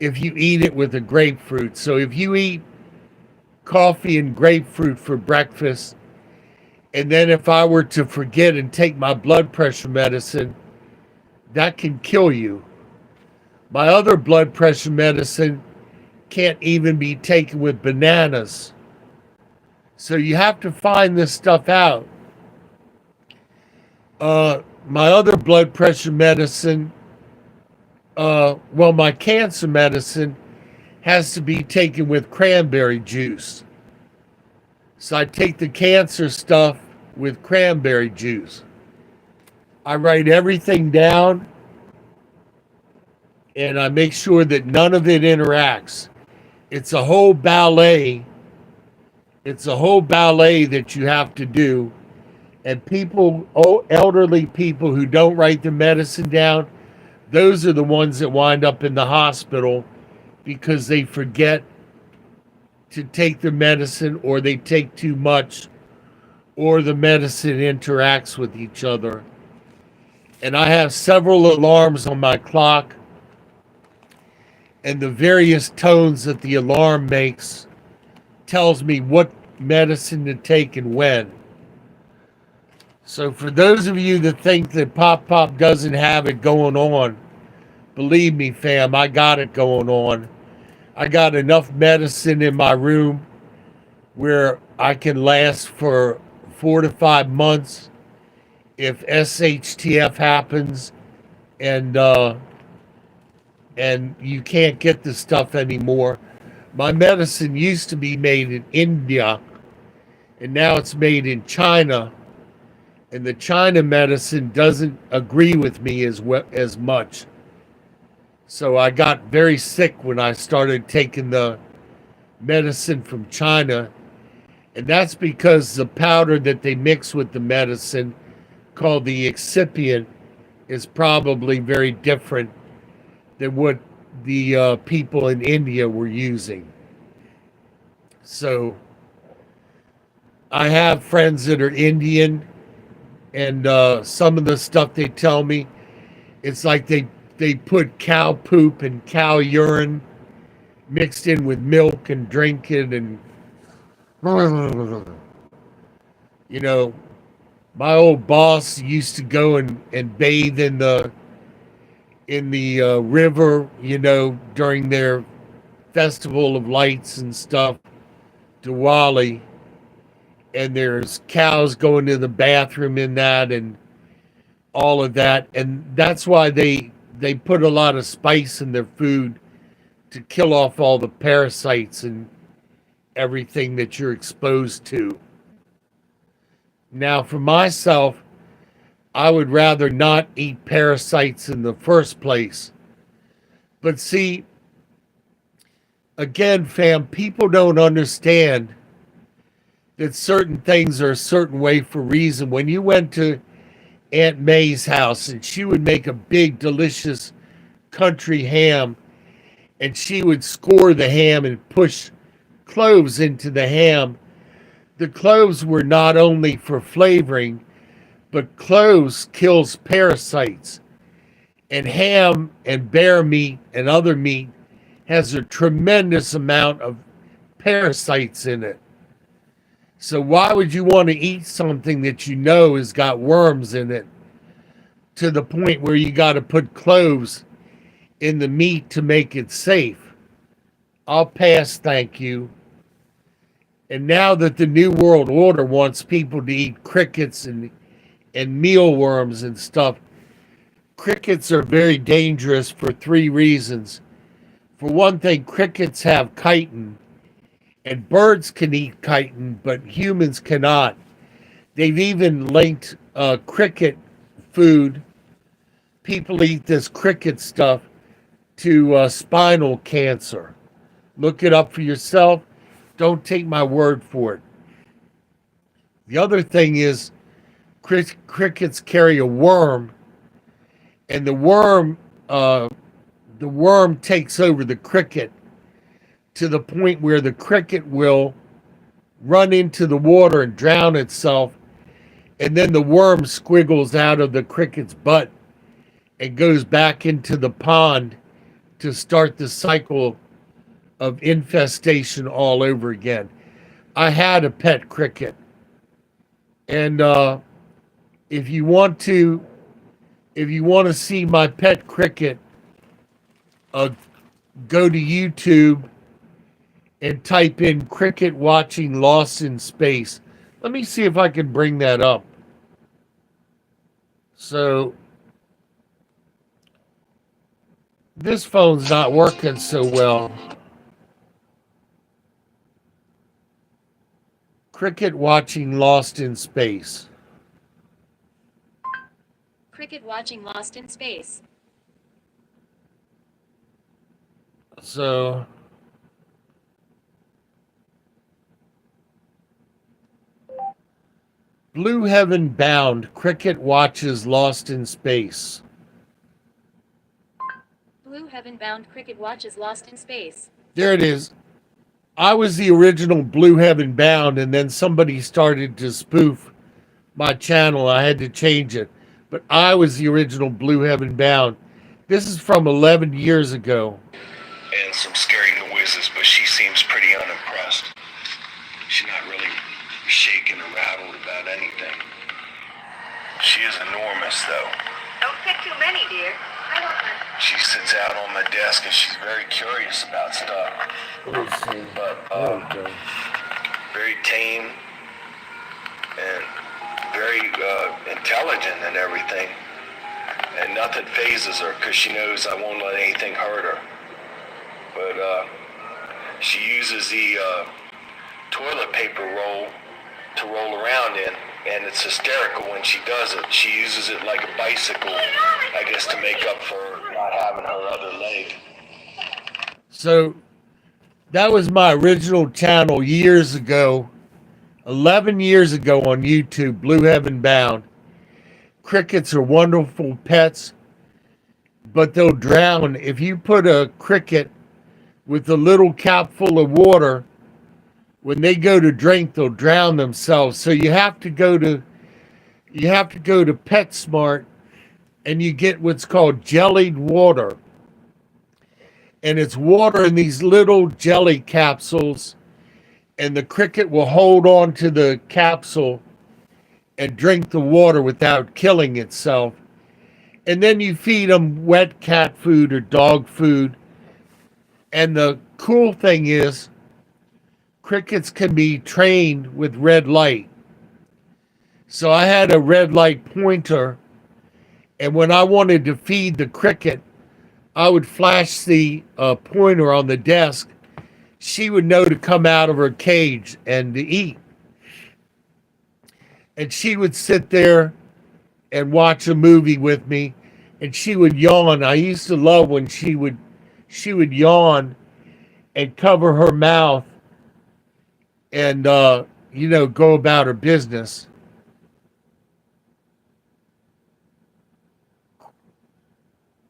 if you eat it with a grapefruit. So if you eat coffee and grapefruit for breakfast, and then if I were to forget and take my blood pressure medicine, that can kill you. My other blood pressure medicine can't even be taken with bananas. So you have to find this stuff out. My other blood pressure medicine, my cancer medicine has to be taken with cranberry juice. So I take the cancer stuff with cranberry juice. I write everything down and I make sure that none of it interacts. It's a whole ballet. It's a whole ballet that you have to do. And people, elderly people who don't write the medicine down, those are the ones that wind up in the hospital because they forget to take the medicine, or they take too much, or the medicine interacts with each other. And I have several alarms on my clock, and the various tones that the alarm makes tells me what medicine to take and when. So for those of you that think that Pop Pop doesn't have it going on, believe me, fam, I got it going on. I got enough medicine in my room where I can last for 4 to 5 months if SHTF happens and you can't get the stuff anymore. My medicine used to be made in India, and now it's made in China. And the China medicine doesn't agree with me as much. So I got very sick when I started taking the medicine from China. And that's because the powder that they mix with the medicine, called the excipient, is probably very different than what the people in India were using. So I have friends that are Indian, and some of the stuff they tell me, it's like they put cow poop and cow urine mixed in with milk and drink it, and you know, my old boss used to go and bathe in the river, during their festival of lights and stuff, Diwali, and there's cows going to the bathroom in that and all of that, and that's why they put a lot of spice in their food to kill off all the parasites and everything that you're exposed to. Now, for myself, I would rather not eat parasites in the first place. But see, again, fam, people don't understand that certain things are a certain way for a reason. When you went to Aunt May's house and she would make a big, delicious country ham, and she would score the ham and push cloves into the ham, the cloves were not only for flavoring, but cloves kills parasites. And ham and bear meat and other meat has a tremendous amount of parasites in it. So why would you want to eat something that you know has got worms in it, to the point where you got to put cloves in the meat to make it safe? I'll pass, thank you. And now that the New World Order wants people to eat crickets and mealworms and stuff, crickets are very dangerous for 3 reasons. For one thing, crickets have chitin, and birds can eat chitin, but humans cannot. They've even linked cricket food. People eat this cricket stuff to spinal cancer. Look it up for yourself. Don't take my word for it. The other thing is, crickets carry a worm, and the worm takes over the cricket to the point where the cricket will run into the water and drown itself, and then the worm squiggles out of the cricket's butt and goes back into the pond to start the cycle of infestation all over again. I had a pet cricket, and if you want to if you want to see my pet cricket, uh, go to YouTube and type in cricket watching Lost in Space. Let me see if I can bring that up. So this phone's not working so well. Cricket watching Lost in Space. Cricket watching Lost in Space. So Blue Heaven Bound, cricket watches Lost in Space. Blue Heaven Bound cricket watches Lost in Space. There it is. I was the original Blue Heaven Bound, and then somebody started to spoof my channel. I had to change it. But I was the original Blue Heaven Bound. This is from 11 years ago. And some scary noises, but she seems pretty unimpressed. She's not really shaken or rattled about anything. She is enormous, though. Don't get too many, dear. I don't know. She sits out on my desk and she's very curious about stuff. But very tame and very intelligent and everything. And nothing phases her because she knows I won't let anything hurt her. But she uses the toilet paper roll to roll around in, and it's hysterical when she does it. She uses it like a bicycle, I guess, to make up for not having her other leg. So that was my original channel years ago, 11 years ago on YouTube, Blue Heaven Bound. Crickets are wonderful pets, but they'll drown. If you put a cricket with a little cap full of water, when they go to drink, they'll drown themselves. So you have to go to PetSmart, and you get what's called jellied water. And it's water in these little jelly capsules, and the cricket will hold on to the capsule and drink the water without killing itself. And then you feed them wet cat food or dog food. And the cool thing is, crickets can be trained with red light. So I had a red light pointer, and when I wanted to feed the cricket, I would flash the pointer on the desk. She would know to come out of her cage and to eat. And she would sit there and watch a movie with me, and she would yawn. I used to love when she would yawn and cover her mouth and go about her business.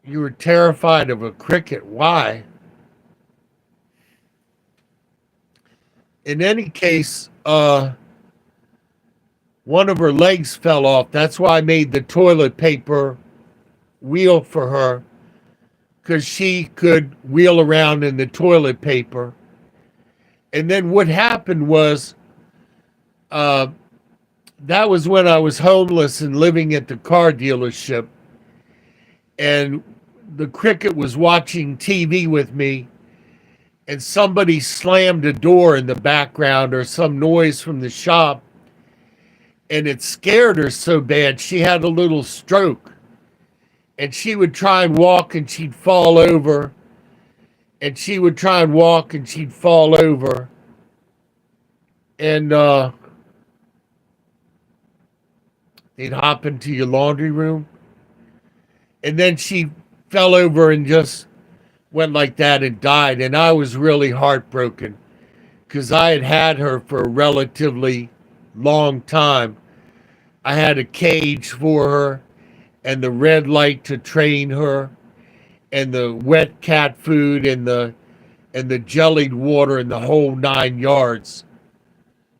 You were terrified of a cricket. Why? In any case, one of her legs fell off. That's why I made the toilet paper wheel for her, because she could wheel around in the toilet paper. And then what happened was, that was when I was homeless and living at the car dealership. And the cricket was watching TV with me, and somebody slammed a door in the background or some noise from the shop. And it scared her so bad, she had a little stroke. And she would try and walk and she'd fall over. And she would try and walk and she'd fall over. And they'd hop into your laundry room. And then she fell over and just went like that and died. And I was really heartbroken because I had had her for a relatively long time. I had a cage for her and the red light to train her and the wet cat food and the jellied water and the whole 9 yards.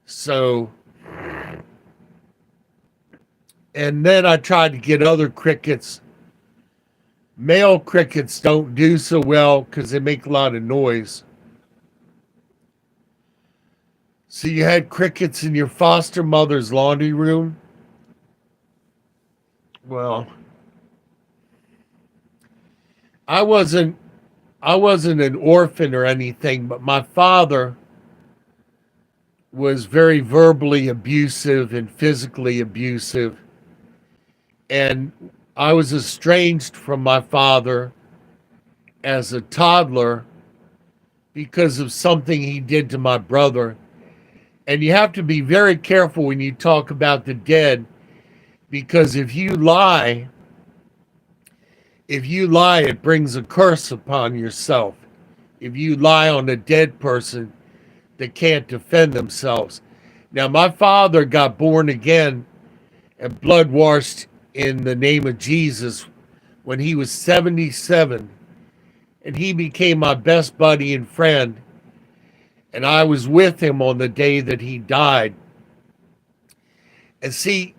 So, and then I tried to get other crickets. Male crickets don't do so well because they make a lot of noise. So you had crickets in your foster mother's laundry room? Well, I wasn't an orphan or anything, but my father was very verbally abusive and physically abusive. And I was estranged from my father as a toddler because of something he did to my brother. And you have to be very careful when you talk about the dead, because if you lie, it brings a curse upon yourself. If you lie on a dead person that can't defend themselves. Now, my father got born again and blood washed in the name of Jesus when he was 77, and he became my best buddy and friend. And I was with him on the day that he died. And see,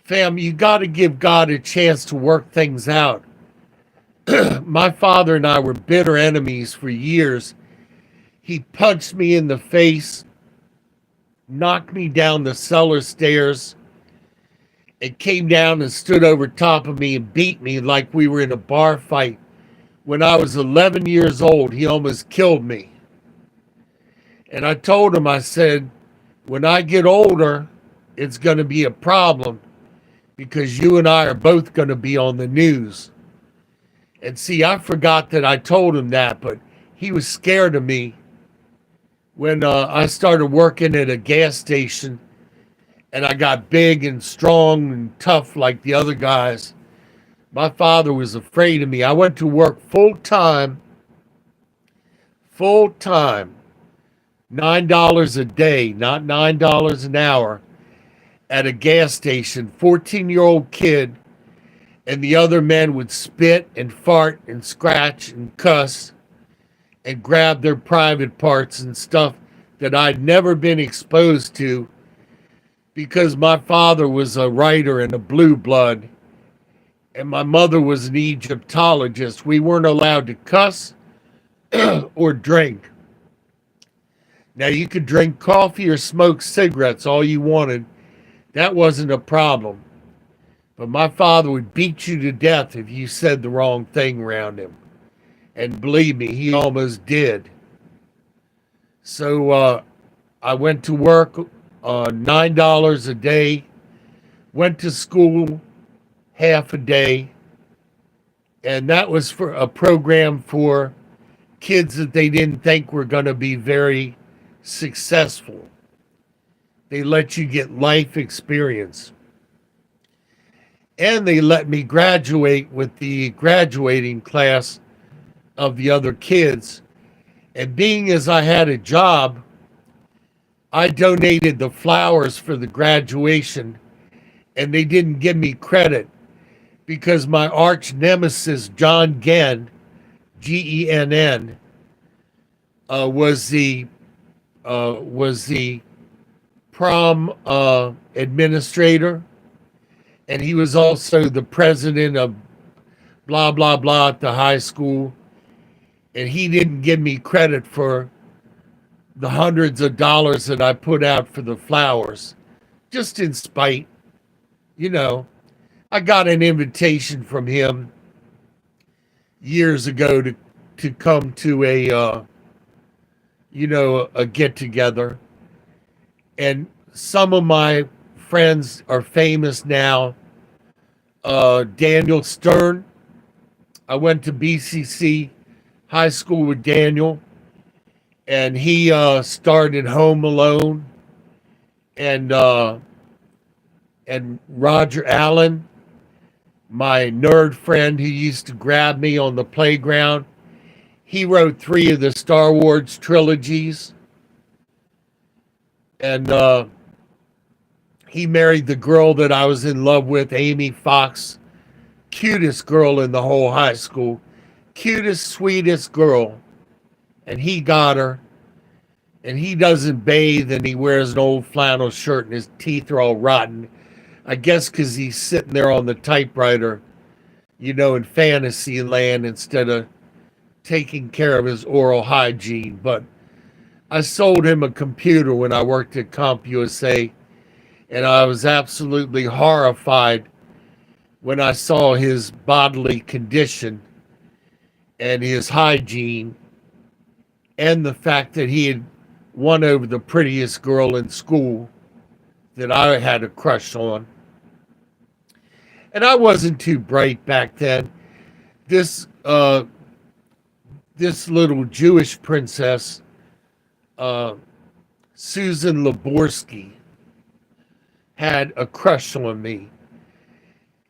fam, you got to give God a chance to work things out. My father and I were bitter enemies for years. He punched me in the face, knocked me down the cellar stairs, and came down and stood over top of me and beat me like we were in a bar fight. When I was 11 years old, he almost killed me. And I told him, I said, when I get older, it's going to be a problem because you and I are both going to be on the news. And see, I forgot that I told him that, but he was scared of me when I started working at a gas station and I got big and strong and tough like the other guys. My father was afraid of me. I went to work full time, $9 a day, not $9 an hour, at a gas station, 14-year-old kid, and the other men would spit and fart and scratch and cuss and grab their private parts and stuff that I'd never been exposed to because my father was a writer and a blue blood and my mother was an Egyptologist. We weren't allowed to cuss or drink. Now, you could drink coffee or smoke cigarettes all you wanted. That wasn't a problem. But my father would beat you to death if you said the wrong thing around him. And believe me, he almost did. So I went to work $9 a day, went to school half a day, and that was for a program for kids that they didn't think were going to be very successful. They let you get life experience. And they let me graduate with the graduating class of the other kids. And being as I had a job, I donated the flowers for the graduation, and they didn't give me credit because my arch nemesis, John Genn, Genn, was the prom administrator, and he was also the president of blah, blah, blah at the high school. And he didn't give me credit for the hundreds of dollars that I put out for the flowers, just in spite. You know, I got an invitation from him years ago to come to a get together. And some of my friends are famous now. Daniel Stern. I went to BCC high school with Daniel, and he started Home Alone. And Roger Allen, my nerd friend who used to grab me on the playground, he wrote 3 of the Star Wars trilogies. And he married the girl that I was in love with, Amy Fox, cutest girl in the whole high school, cutest, sweetest girl. And he got her. And he doesn't bathe, and he wears an old flannel shirt, and his teeth are all rotten. I guess because he's sitting there on the typewriter, in fantasy land instead of taking care of his oral hygiene. But I sold him a computer when I worked at CompUSA, and I was absolutely horrified when I saw his bodily condition. and his hygiene, and the fact that he had won over the prettiest girl in school that I had a crush on. And I wasn't too bright back then. This little Jewish princess, Susan Laborsky, had a crush on me.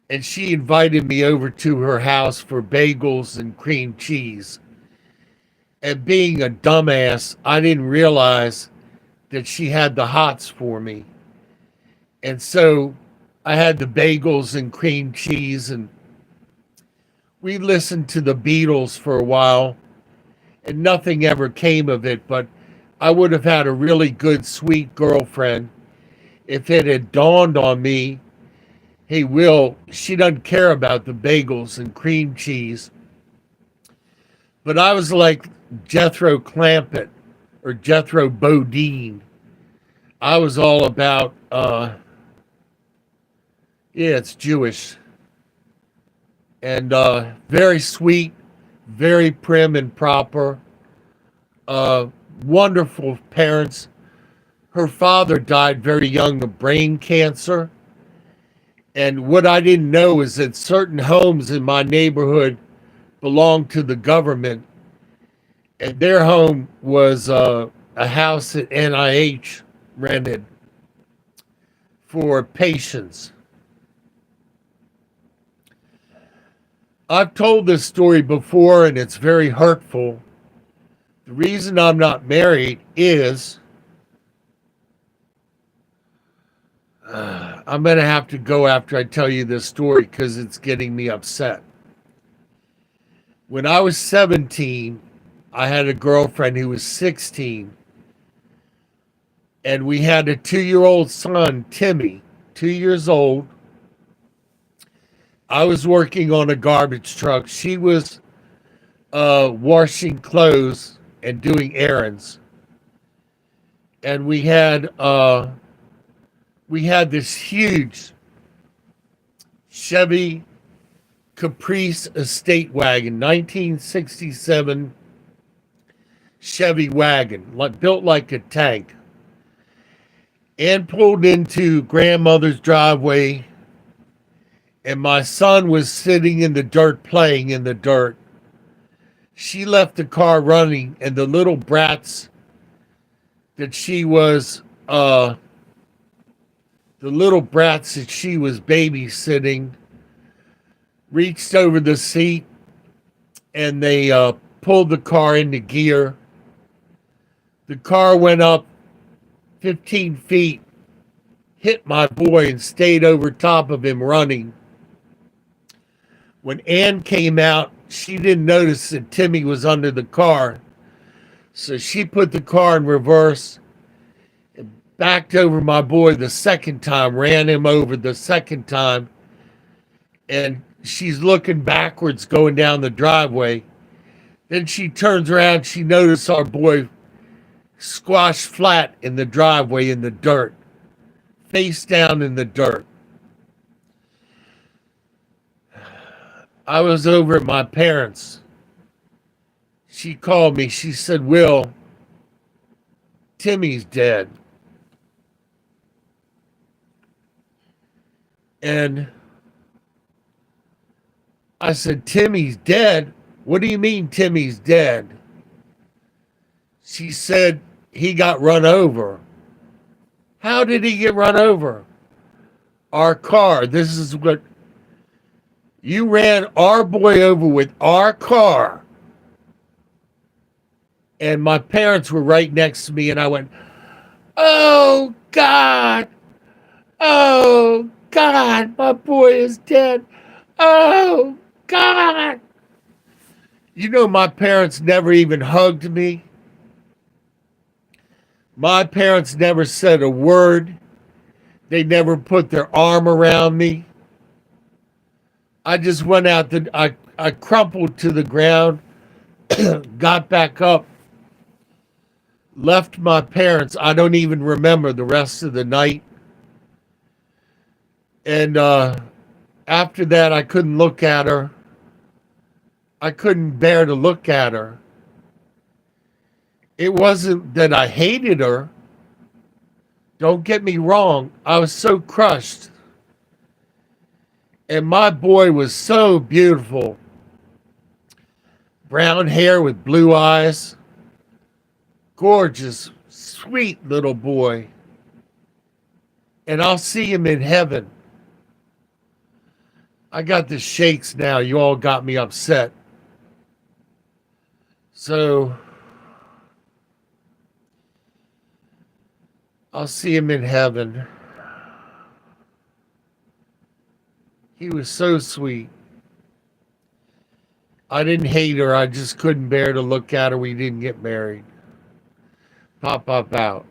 And she invited me over to her house for bagels and cream cheese. And being a dumbass, I didn't realize that she had the hots for me. And so I had the bagels and cream cheese, and we listened to the Beatles for a while, and nothing ever came of it. But I would have had a really good, sweet girlfriend if it had dawned on me, hey, Will, she doesn't care about the bagels and cream cheese. But I was like Jethro Clampett or Jethro Bodine. I was all about, it's Jewish. And very sweet, very prim and proper. Wonderful parents. Her father died very young of brain cancer. And what I didn't know is that certain homes in my neighborhood belonged to the government. And their home was a house that NIH rented for patients. I've told this story before, and it's very hurtful. The reason I'm not married is I'm going to have to go after I tell you this story because it's getting me upset. When I was 17, I had a girlfriend who was 16, and we had a 2-year-old son, Timmy, 2 years old. I was working on a garbage truck. She was washing clothes and doing errands. And we had this huge Chevy Caprice estate wagon, 1967 Chevy wagon, built like a tank. And pulled into grandmother's driveway, and my son was sitting in the dirt, playing in the dirt. She left the car running, and the little brats that she was babysitting reached over the seat, and they pulled the car into gear. The car went up 15 feet, hit my boy, and stayed over top of him running. When Ann came out, she didn't notice that Timmy was under the car. So she put the car in reverse and backed over my boy the second time, ran him over the second time. And she's looking backwards going down the driveway. Then she turns around, she noticed our boy squashed flat in the driveway in the dirt, face down in the dirt. I was over at my parents'. She called me. She said, Will, Timmy's dead. And I said, Timmy's dead? What do you mean Timmy's dead? She said, he got run over. How did he get run over? Our car. This is what you ran our boy over with, our car. And my parents were right next to me, and I went, oh, God. Oh, God, my boy is dead. Oh, God. You know, my parents never even hugged me. My parents never said a word. They never put their arm around me. I just went out, I crumpled to the ground, got back up, left my parents. I don't even remember the rest of the night. And after that, I couldn't look at her. I couldn't bear to look at her. It wasn't that I hated her. Don't get me wrong. I was so crushed. And my boy was so beautiful. Brown hair with blue eyes. Gorgeous, sweet little boy. And I'll see him in heaven. I got the shakes now. You all got me upset. So I'll see him in heaven. He was so sweet. I didn't hate her. I just couldn't bear to look at her. We didn't get married. Pop out.